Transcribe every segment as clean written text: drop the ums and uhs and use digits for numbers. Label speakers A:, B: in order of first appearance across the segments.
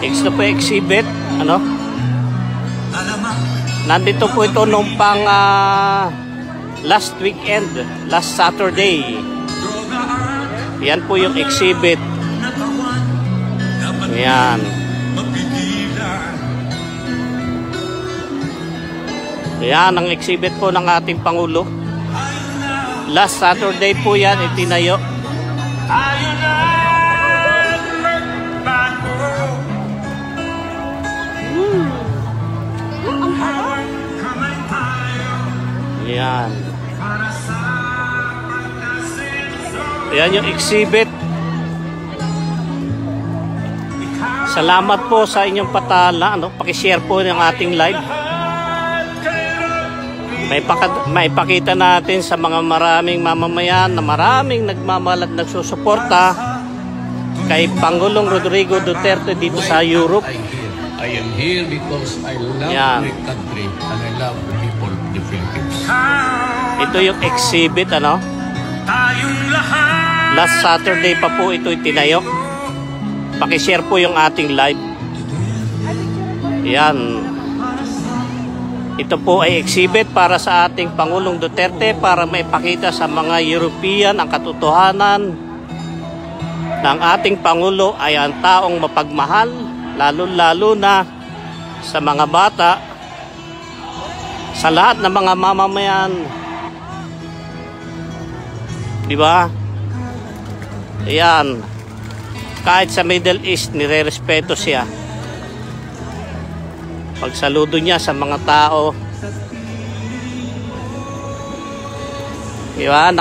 A: Ito po exhibit, ano? Nandito po ito nung pang last weekend, last Saturday. Yan po yung exhibit. Yan. Yan ang exhibit po ng ating Pangulo. Last Saturday po yan itinayo. Yan. Yan yung exhibit. Salamat po sa inyong patala, ano? Paki-share po ng ating live. Maipakita natin sa mga maraming mamamayan na maraming nagmamalat nagsusuporta kay Pangulong Rodrigo Duterte dito sa Europe.
B: I am here because I love my country and I love the people of the Philippines.
A: Ito yung exhibit, ano? Last Saturday pa po ito itinayo. Paki-share po yung ating live. Yan. Ito po ay exhibit para sa ating Pangulong Duterte para maipakita sa mga European ang katotohanan ng ating Pangulo ay ang taong mapagmahal, lalo-lalo na sa mga bata, sa lahat ng mga mamamayan. Di ba? Ayan. Kahit sa Middle East, nire-respeto siya. Pagsaludo niya sa mga tao. Diba?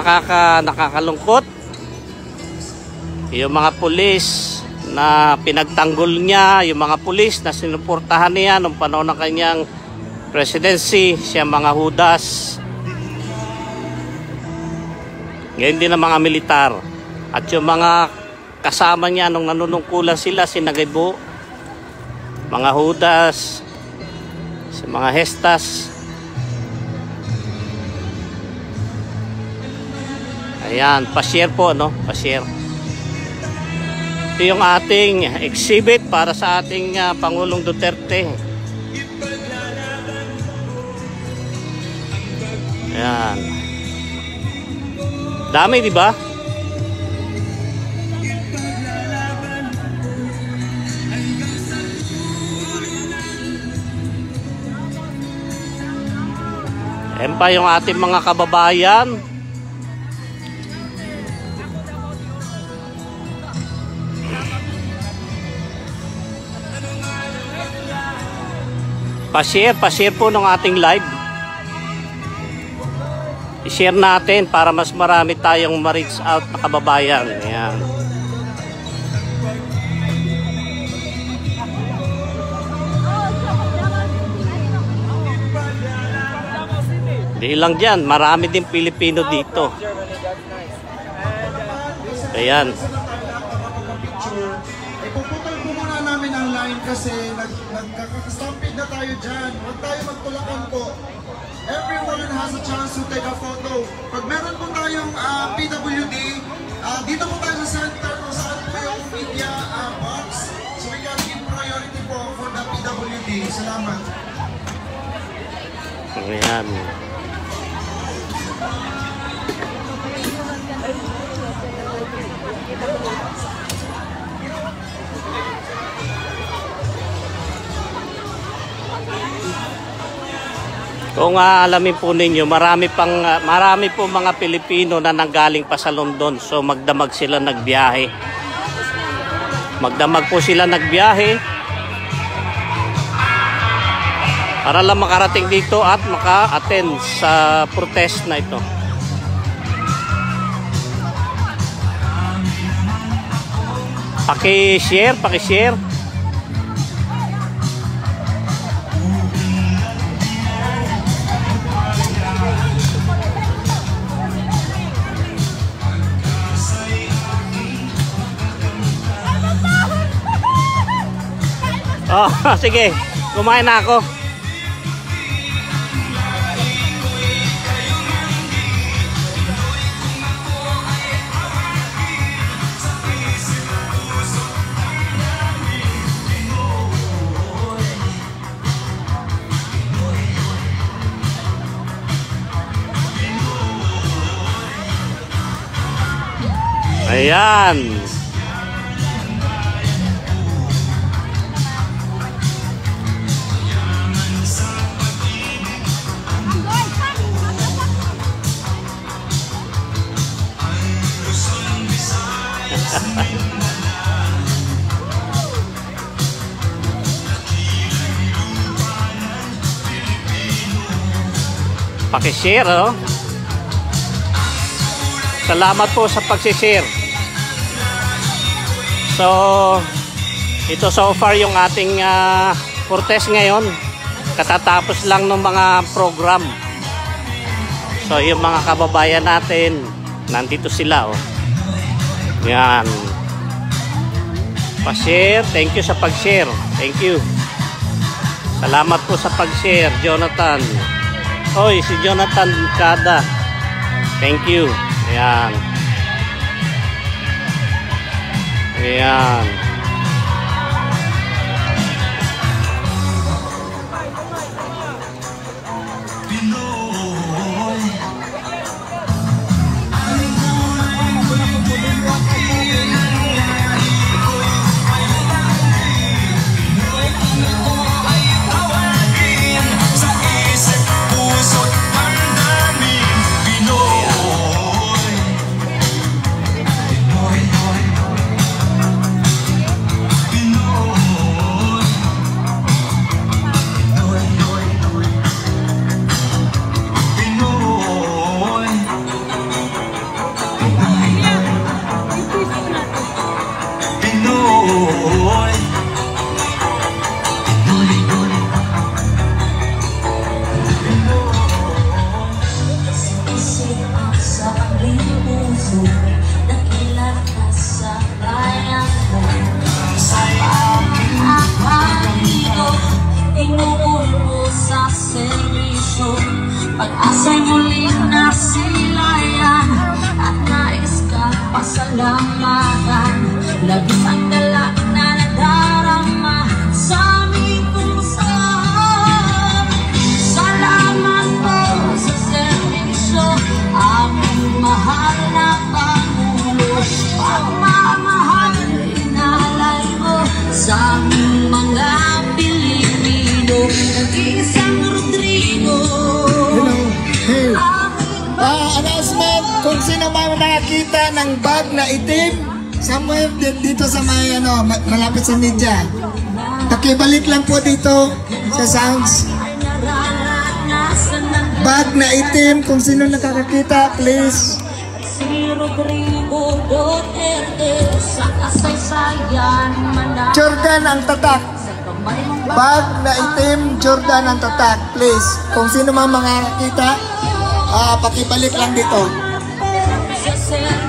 A: Nakakalungkot. Yung mga pulis na pinagtanggol niya, yung mga pulis na sinuportahan niya nung panahon ng kanyang presidency, siya mga hudas. Ngayon din ang mga militar. At yung mga kasama niya nung nanunungkulan sila, sinagibo, mga hudas, sa mga hestas. Ayan, pa-share po, no? Pa-share. Ito yung ating exhibit para sa ating Pangulong Duterte. Ayan. Dami, di ba? Ayan pa yung ating mga kababayan. Pa-share po ng ating live. I-share natin para mas marami tayong ma-reach out na kababayan. Ayan. Hindi lang dyan, marami din Pilipino dito. Ayan.
C: Ipuputol po muna namin ang line kasi nagkakastampede na tayo dyan. Huwag tayo magtulakan po. Everyone has a chance to take a photo. Pag meron po tayong PWD, dito po tayo sa center kung saan po yung media box. So we can give priority po for the PWD. Salamat.
A: Ayan. Kung alamin po ninyo, marami po mga Pilipino na nanggaling pa sa London. So magdamag sila nagbiyahe. Magdamag po sila nagbiyahe para lang makarating dito at maka-attend sa protest na ito. Paki-share, paki-share. Oh, sige. Kumain na ako. Ayan. Pakishare, oh. Salamat po sa pag-share. So, ito so far yung ating Cortez ngayon. Katatapos lang ng mga program. So, yung mga kababayan natin, nandito sila, oh. Yan. Pa-share. Thank you sa pag-share. Thank you. Salamat po sa pag-share, Jonathan. Oy, si Jonathan Kada. Thank you. Ayan. Ayan.
D: Pag-asa'y muli na silayan at nais ka pasalamatan. Labis ang galak na nadarama sa aming puso. Salamat po sa servisyo, aming mahal na Pangulo. Pagmamahal inalay mo sa aming mga Pilipino. Nag-iisang Rodrigo.
C: Announcement, kung sino man nakakita ng bag na itim somewhere dito sa may malapit sa media, pakibalik lang po dito sa sounds. Bag na itim, kung sino nakakakita, please.
D: Si Rodrigo Duterte sa kasaysayan manang
C: Jordan ang tatak. Bag na itim, Jordan ang tatak, please. Kung sino man makakita, pakibalik lang dito.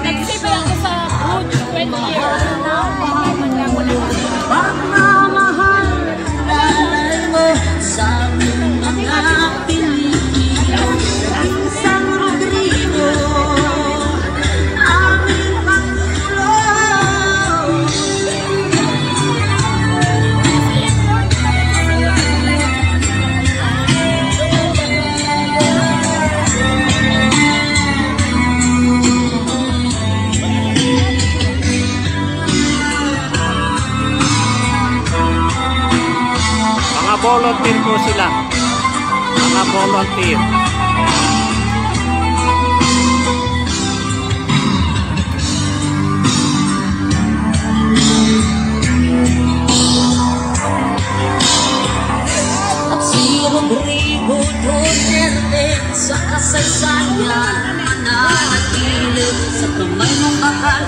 D: nagsiba ako sa Road 20 years. Pagmamahal mo sa mga Pilipino. Isang Rodrigo, aming Pangulo.
A: Mga volunteer po sila. Mga volunteer.
D: At si Rodrigo Duterte sa kasaysayan mananatili sa kamay mong bakal.